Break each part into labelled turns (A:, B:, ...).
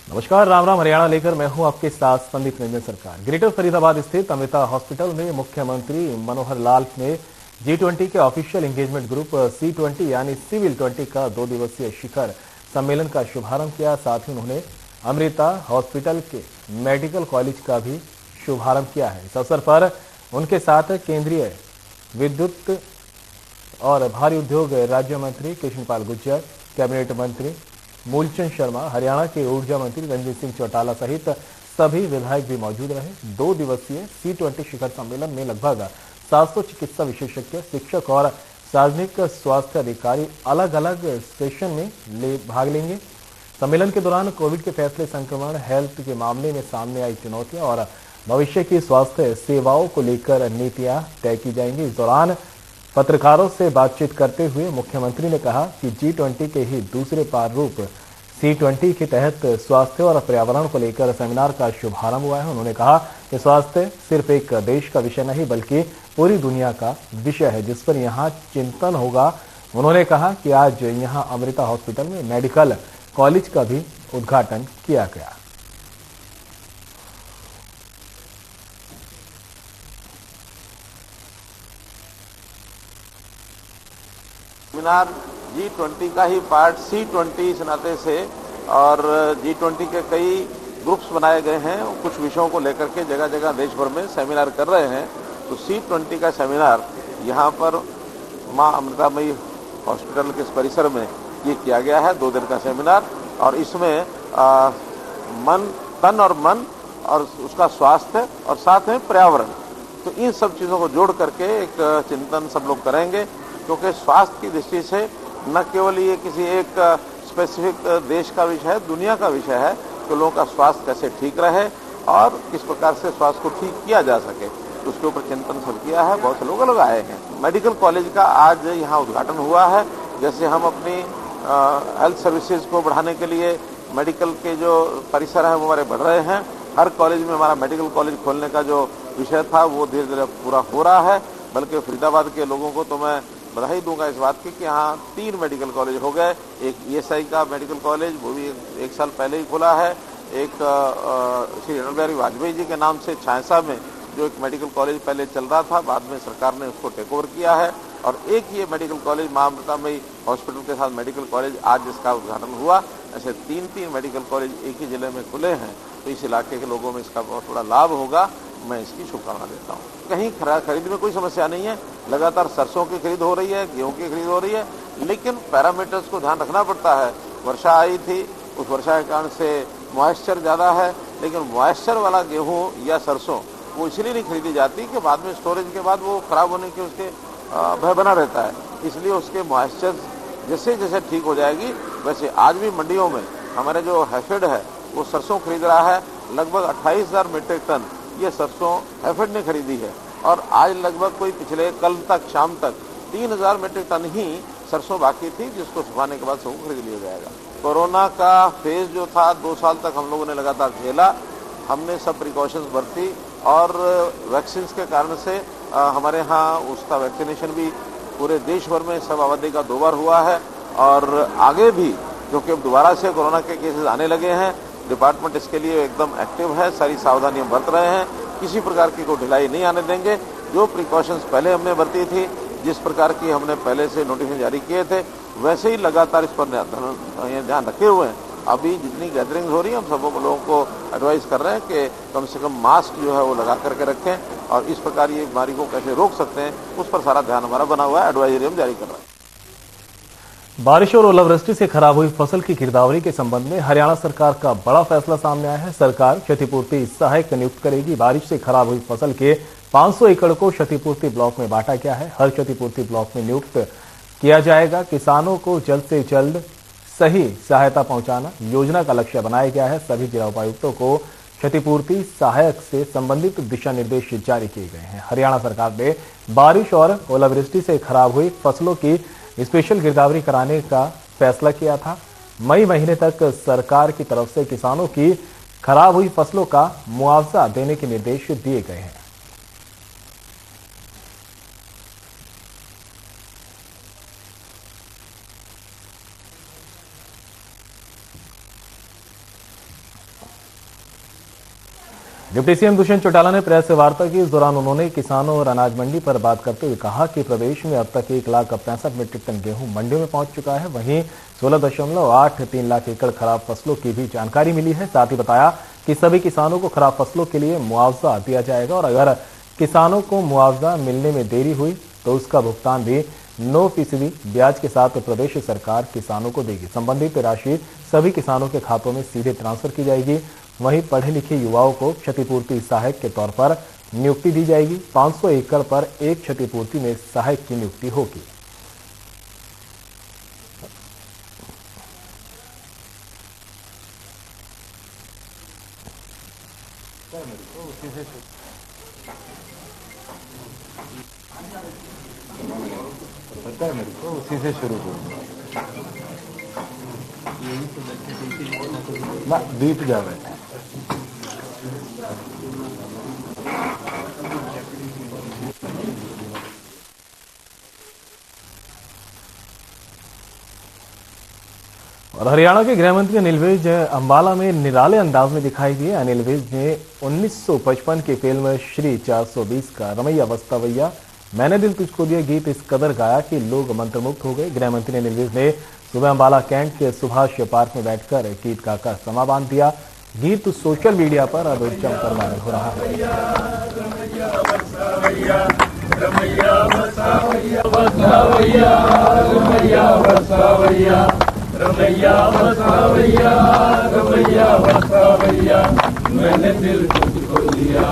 A: नमस्कार, राम राम। हरियाणा लेकर मैं हूं आपके साथ संदीप रंजन सरकार। ग्रेटर फरीदाबाद स्थित अमृता हॉस्पिटल में मुख्यमंत्री मनोहर लाल ने G20 के ऑफिशियल एंगेजमेंट ग्रुप C20 यानी सिविल 20 का 2 दिवसीय शिखर सम्मेलन का शुभारंभ किया। साथ ही उन्होंने अमृता हॉस्पिटल के मेडिकल कॉलेज का भी शुभारंभ किया है। इस अवसर पर उनके साथ केंद्रीय विद्युत और भारी उद्योग राज्य मंत्री कृष्णपाल गुर्जर, कैबिनेट मंत्री मूलचंद शर्मा, हरियाणा के ऊर्जा मंत्री रंजीत सिंह चौटाला सहित सभी विधायक भी मौजूद रहे। 2 दिवसीय C20 शिखर सम्मेलन में लगभग 700 चिकित्सा विशेषज्ञ, शिक्षक और सार्वजनिक स्वास्थ्य अधिकारी अलग अलग सेशन में भाग लेंगे। सम्मेलन के दौरान कोविड के फैसले, संक्रमण, हेल्थ के मामले में सामने आई चुनौतियां और भविष्य की स्वास्थ्य सेवाओं को लेकर नीतियां तय की जाएंगी। इस दौरान पत्रकारों से बातचीत करते हुए मुख्यमंत्री ने कहा कि G20 के ही दूसरे प्रारूप C20 के तहत स्वास्थ्य और पर्यावरण को लेकर सेमिनार का शुभारंभ हुआ है। उन्होंने कहा कि स्वास्थ्य सिर्फ एक देश का विषय नहीं बल्कि पूरी दुनिया का विषय है, जिस पर यहाँ चिंतन होगा। उन्होंने कहा कि आज यहाँ अमृता हॉस्पिटल में मेडिकल कॉलेज का भी उद्घाटन किया गया।
B: सेमिनार G20 का ही पार्ट C20 इस नाते से, और G20 के कई ग्रुप्स बनाए गए हैं। कुछ विषयों को लेकर के जगह जगह देश भर में सेमिनार कर रहे हैं। तो C20 का सेमिनार यहाँ पर मां अमृतामयी हॉस्पिटल के इस परिसर में ये किया गया है। 2 दिन का सेमिनार, और इसमें तन और मन और उसका स्वास्थ्य और साथ में पर्यावरण, तो इन सब चीज़ों को जोड़ करके एक चिंतन सब लोग करेंगे। क्योंकि स्वास्थ्य की दृष्टि से न केवल ये किसी एक स्पेसिफिक देश का विषय है, दुनिया का विषय है कि लोगों का स्वास्थ्य कैसे ठीक रहे और किस प्रकार से स्वास्थ्य को ठीक किया जा सके, तो उसके ऊपर चिंतन सब किया है। बहुत से लोग आए हैं। मेडिकल कॉलेज का आज यहाँ उद्घाटन हुआ है। जैसे हम अपनी हेल्थ सर्विसेज को बढ़ाने के लिए मेडिकल के जो परिसर हैं वो हमारे बढ़ रहे हैं। हर कॉलेज में हमारा मेडिकल कॉलेज खोलने का जो विषय था वो धीरे धीरे पूरा हो रहा है। बल्कि फरीदाबाद के लोगों को तो मैं बधाई दूंगा इस बात की कि यहाँ 3 मेडिकल कॉलेज हो गए। एक ESI का मेडिकल कॉलेज, वो भी एक साल पहले ही खुला है। एक श्री अटल बिहारी वाजपेयी जी के नाम से छायसा में जो एक मेडिकल कॉलेज पहले चल रहा था, बाद में सरकार ने उसको टेक ओवर किया है। और एक ये मेडिकल कॉलेज मां अमृतामयी हॉस्पिटल के साथ मेडिकल कॉलेज आज जिसका उद्घाटन हुआ। ऐसे 3 मेडिकल कॉलेज एक ही जिले में खुले हैं। तो इस इलाके के लोगों में इसका बहुत बड़ा लाभ होगा। मैं इसकी शुभकामना देता हूँ। कहीं खरीद में कोई समस्या नहीं है। लगातार सरसों की खरीद हो रही है, गेहूं की खरीद हो रही है, लेकिन पैरामीटर्स को ध्यान रखना पड़ता है। वर्षा आई थी, उस वर्षा के कारण से मॉइस्चर ज़्यादा है, लेकिन मॉइस्चर वाला गेहूं या सरसों वो इसलिए नहीं खरीदी जाती कि बाद में स्टोरेज के बाद वो खराब होने के उसके भय बना रहता है। इसलिए उसके मॉइस्चर जैसे जैसे ठीक हो जाएगी, वैसे आज भी मंडियों में हमारे जो हैफेड है वो सरसों खरीद रहा है। लगभग 28,000 मीट्रिक टन ये सरसों हैफेड ने खरीदी है। और आज लगभग कोई पिछले कल तक शाम तक 3,000 मीट्रिक टन ही सरसों बाकी थी, जिसको सुखाने के बाद सबको खरीद लिया जाएगा। कोरोना का फेज जो था 2 साल तक हम लोगों ने लगातार झेला। हमने सब प्रिकॉशंस बरती और वैक्सीन के कारण से हमारे यहाँ उसका वैक्सीनेशन भी पूरे देश भर में सब आबादी का 2 बार हुआ है। और आगे भी क्योंकि अब दोबारा से कोरोना के केसेस आने लगे हैं, डिपार्टमेंट इसके लिए एकदम एक्टिव है, सारी सावधानियां बरत रहे हैं। किसी प्रकार की कोई ढिलाई नहीं आने देंगे। जो प्रिकॉशंस पहले हमने बरती थी, जिस प्रकार की हमने पहले से नोटिफिकेशन जारी किए थे, वैसे ही लगातार इस पर ध्यान रखे हुए हैं। अभी जितनी गैदरिंग हो रही है, हम सब लोगों को एडवाइस कर रहे हैं कि कम से कम मास्क जो है वो लगा करके रखें और इस प्रकार ये बीमारी को कैसे रोक सकते हैं उस पर सारा ध्यान हमारा बना हुआ है। एडवाइजरी हम जारी कर रहे हैं।
A: बारिश और ओलावृष्टि से खराब हुई फसल की गिरदावरी के संबंध में हरियाणा सरकार का बड़ा फैसला सामने आया है। सरकार क्षतिपूर्ति सहायक नियुक्त करेगी। बारिश से खराब हुई फसल के 500 एकड़ को क्षतिपूर्ति ब्लॉक में बांटा गया है। हर क्षतिपूर्ति ब्लॉक में नियुक्त किया जाएगा। किसानों को जल्द से जल्द सही सहायता पहुंचाना योजना का लक्ष्य बनाया गया है। सभी जिला उपायुक्तों को क्षतिपूर्ति सहायक से संबंधित दिशा निर्देश जारी किए गए हैं। हरियाणा सरकार ने बारिश और ओलावृष्टि से खराब हुई फसलों की स्पेशल गिरदावरी कराने का फैसला किया था। मई महीने तक सरकार की तरफ से किसानों की खराब हुई फसलों का मुआवजा देने के निर्देश दिए गए हैं। डिप्टी सीएम दुष्यंत चौटाला ने प्रेस से वार्ता की। इस दौरान उन्होंने किसानों और अनाज मंडी पर बात करते हुए कहा कि प्रदेश में अब तक 1,65,000 मीट्रिक टन गेहूं मंडियों में पहुंच चुका है। वहीं 16.83 लाख एकड़ खराब फसलों की भी जानकारी मिली है। साथ ही बताया कि सभी किसानों को खराब फसलों के लिए मुआवजा दिया जाएगा और अगर किसानों को मुआवजा मिलने में देरी हुई तो उसका भुगतान भी 9% ब्याज के साथ प्रदेश सरकार किसानों को देगी। संबंधित राशि सभी किसानों के खातों में सीधे ट्रांसफर की जाएगी। वहीं पढ़े लिखे युवाओं को क्षतिपूर्ति सहायक के तौर पर नियुक्ति दी जाएगी। 500 एकड़ पर एक क्षतिपूर्ति में सहायक की नियुक्ति होगी।
C: पता है मेरे को, उसी से शुरू करूंगा ना, बीत जावे।
A: और हरियाणा के गृह मंत्री अनिल विज अंबाला में निराले अंदाज में दिखाई दिए। अनिल विज ने 1955 की फिल्म श्री 420 का रमैया वस्तावैया मैंने दिल तुझको दिया गीत इस कदर गाया कि लोग मंत्रमुग्ध हो गए। गृह मंत्री अनिल विज ने सुबह अंबाला कैंट के सुभाष पार्क में बैठकर गीत गाकर समा बांध दिया। गीत सोशल मीडिया पर अब जमकर वायरल हो रहा है।
D: मैंने दिल तुझको दिया,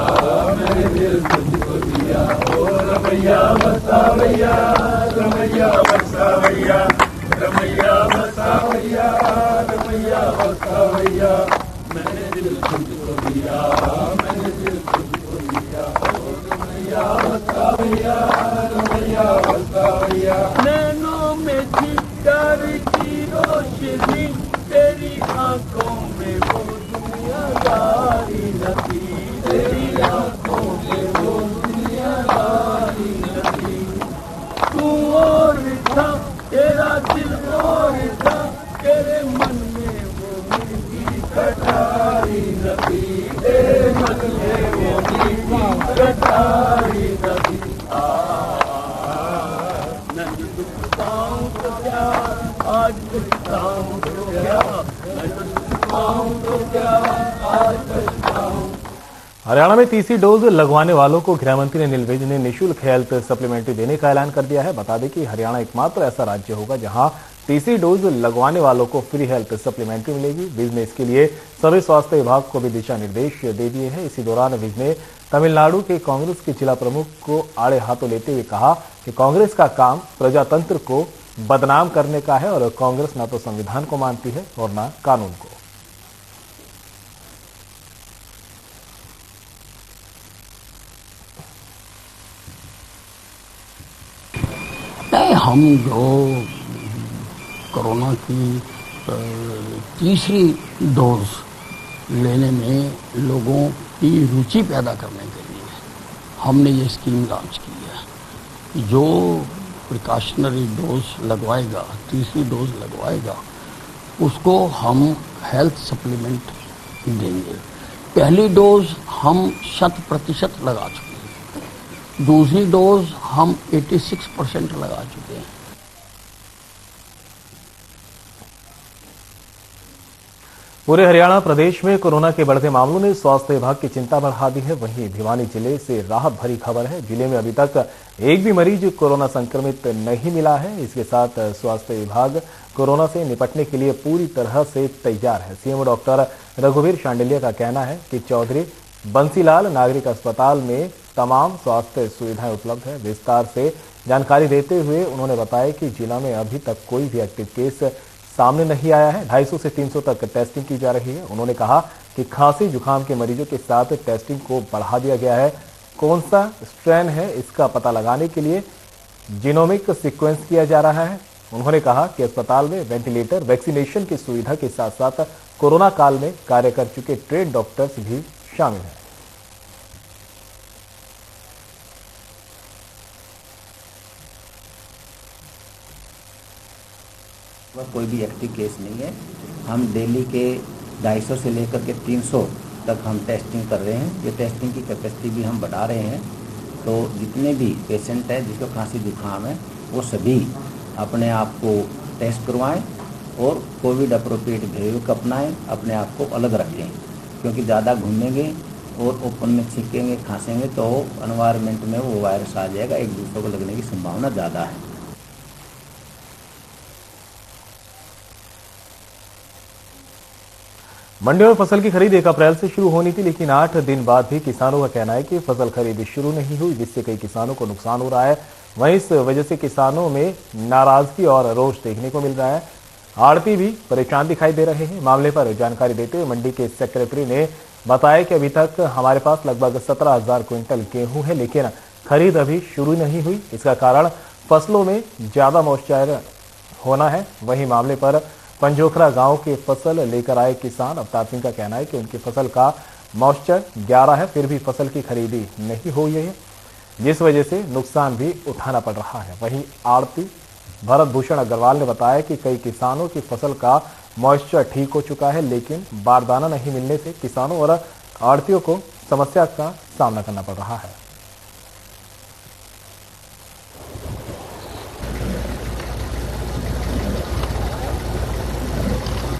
D: मैंने दिल तुझको दिया, ओ रमैया बसावैया, रमैया बसावैया, रमैया बसावैया, रमैया बसावैया, मैंने दिल तुझको दिया, मैंने दिल तुझको दिया, ओ रमैया बसावैया, रमैया बसावैया। नैनों में चित्कार की रोशनी, तेरी आंखों में वो दुनियादारी नदी, तेरी आंखों में वो दुनियादारी नदी। तू और था, तेरा दिल और था, तेरे मन में वो मीठी कटारी नदी, तेरे मन में वो मीठी कटारी नदी। मैं दुखताऊं तो क्या, आज दुखताऊं तो क्या,
A: हरियाणा में तीसरी डोज लगवाने वालों को गृह मंत्री अनिल विज ने निःशुल्क हेल्थ सप्लीमेंट्री देने का ऐलान कर दिया है। बता दें कि हरियाणा एकमात्र ऐसा राज्य होगा जहां तीसरी डोज लगवाने वालों को फ्री हेल्थ सप्लीमेंट्री मिलेगी। विज ने इसके लिए सभी स्वास्थ्य विभाग को भी दिशा निर्देश दे दिए हैं। इसी दौरान विज ने तमिलनाडु के कांग्रेस के जिला प्रमुख को आड़े हाथों लेते हुए कहा कि कांग्रेस का काम प्रजातंत्र को बदनाम करने का है और कांग्रेस न तो संविधान को मानती है और न कानून को।
E: नहीं, हम जो कोरोना की तीसरी डोज लेने में लोगों की रुचि पैदा करने के लिए हमने ये स्कीम लॉन्च की है। जो प्रिकॉशनरी डोज लगवाएगा, तीसरी डोज लगवाएगा, उसको हम हेल्थ सप्लीमेंट देंगे। पहली डोज हम 100% लगा चुके हैं, दूसरी डोज हम 86% लगा चुके हैं।
A: पूरे हरियाणा प्रदेश में कोरोना के बढ़ते मामलों ने स्वास्थ्य विभाग की चिंता बढ़ा दी है। वहीं भिवानी जिले से राहत भरी खबर है। जिले में अभी तक एक भी मरीज कोरोना संक्रमित नहीं मिला है। इसके साथ स्वास्थ्य विभाग कोरोना से निपटने के लिए पूरी तरह से तैयार है। सीएम डॉक्टर रघुवीर शांडिल्य का कहना है कि चौधरी बंसीलाल नागरिक अस्पताल में तमाम स्वास्थ्य सुविधाएं उपलब्ध है। विस्तार से जानकारी देते हुए उन्होंने बताया कि जिला में अभी तक कोई भी एक्टिव केस सामने नहीं आया है। 250 से 300 तक टेस्टिंग की जा रही है। उन्होंने कहा कि खांसी जुकाम के मरीजों के साथ टेस्टिंग को बढ़ा दिया गया है। कौन सा स्ट्रेन है इसका पता लगाने के लिए जीनोमिक सीक्वेंस किया जा रहा है। उन्होंने कहा कि अस्पताल में वेंटिलेटर, वैक्सीनेशन की सुविधा के साथ साथ कोरोना काल में कार्य कर चुके ट्रेन डॉक्टर्स भी शामिल हैं।
F: कोई भी एक्टिव केस नहीं है। हम दिल्ली के 250 से लेकर के 300 तक हम टेस्टिंग कर रहे हैं। ये टेस्टिंग की कैपेसिटी भी हम बढ़ा रहे हैं। तो जितने भी पेशेंट है जिसको खांसी जुकाम है वो सभी अपने आप को टेस्ट करवाएं और कोविड अप्रोप्रिएट बिहेवियर अपनाएं, अपने आप को अलग रखें, क्योंकि ज़्यादा घूमेंगे और ओपन में छींकेंगे खांसेंगे तो एनवायरनमेंट में वो वायरस आ जाएगा, एक दूसरे को लगने की संभावना ज़्यादा है।
A: मंडियों में फसल की खरीद 1 अप्रैल से शुरू होनी थी, लेकिन 8 दिन बाद भी किसानों का कहना है कि फसल खरीद शुरू नहीं हुई, जिससे कई किसानों को नुकसान हो रहा है। वहीं इस वजह से किसानों में नाराजगी और रोष देखने को मिल रहा है। आड़ती भी परेशान दिखाई दे रहे हैं। मामले पर जानकारी देते हुए मंडी के सेक्रेटरी ने बताया कि अभी तक हमारे पास लगभग 17,000 क्विंटल गेहूं है, लेकिन खरीद अभी शुरू नहीं हुई। इसका कारण फसलों में ज्यादा मॉइस्चर होना है। वहीं मामले पर पंजोखरा गांव के फसल लेकर आए किसान अवतार सिंह का कहना है कि उनकी फसल का मॉइस्चर 11 है, फिर भी फसल की खरीदी नहीं हुई है, जिस वजह से नुकसान भी उठाना पड़ रहा है। वहीं आड़ती भरत भूषण अग्रवाल ने बताया कि कई किसानों की फसल का मॉइस्चर ठीक हो चुका है, लेकिन बारदाना नहीं मिलने से किसानों और आड़तियों को समस्या का सामना करना पड़ रहा है।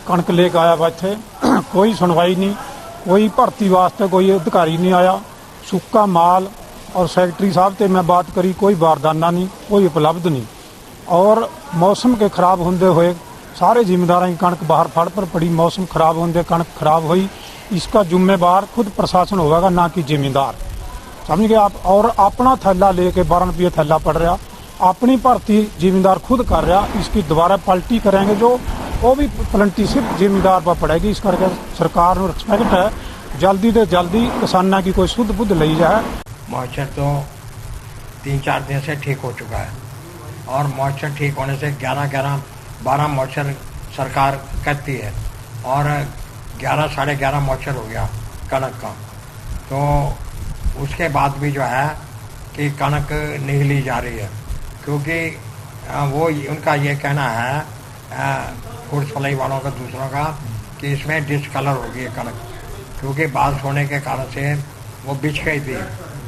G: कणक लेके आया वा इत्थे कोई सुनवाई नहीं, कोई भर्ती वास्ते कोई अधिकारी नहीं आया। सुक्का माल और सैकटरी साहब से मैं बात करी, कोई बारदाना नहीं, कोई उपलब्ध नहीं। और मौसम के खराब होंदे हुए सारे जिम्मेदार की कणक बाहर फड़ पर पड़ी। मौसम खराब होंदे कणक खराब हुई, इसका जिम्मेदार खुद प्रशासन होगा, ना कि जिम्मेदार, समझ गए आप। और अपना थैला लेके 12 रुपये थैला पड़ रहा, अपनी भर्ती जिम्मेदार खुद कर रहा, इसकी दोबारा पलटी करेंगे जो वो भी पलटी सिर्फ जिम्मेदार पर पड़ेगी। इस करके सरकार को रिस्पेक्ट है, जल्दी से जल्दी किसाना की कोई शुद्ध बुद्ध ली जाए।
H: मॉइस्चर तो 3-4 दिन से ठीक हो चुका है और मॉइस्चर ठीक होने से 11-12 मॉइस्चर सरकार कहती है और 11 साढ़े 11 मॉइस्चर हो गया कणक का। तो उसके बाद भी जो है कि कणक नहीं ली जा रही है, क्योंकि वो उनका ये कहना है फूड सप्लाई वालों का दूसरों का कि इसमें डिसकलर हो गई है कणक, क्योंकि बारिश होने के कारण से वो बिछ गई थी,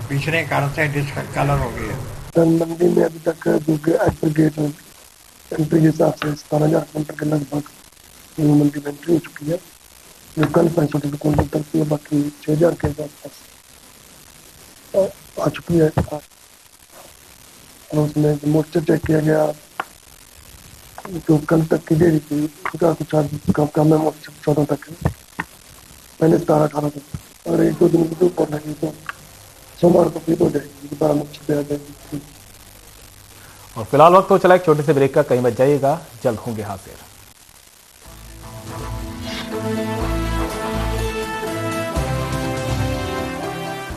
H: बिछने के कारण से डिसकलर हो गई है।
I: मंडी में अभी तक जो एग्रीगेट एंट्री के हिसाब से 17,000 क्विंटल के लगभग मंडी में एंट्री हो चुकी है, जो कल 65 क्विंटल तक की है, बाकी 6,000 के आसपास आ चुकी है। और उसमें मॉइस्चर चेक किया गया, जो कल तक की डेरी थी उसका कुछ कम है, मॉइस्चर 14 तक है, पहले 17-18 तक। और 1-2 दिन की धूप लगी तो सोमवार को फिर हो जाएगी, दोबारा मॉइस्चर आ जाएगी।
A: और फिलहाल वक्त तो चला एक छोटे से ब्रेक का, कहीं मत जाइएगा, जल्द होंगे हाजिर।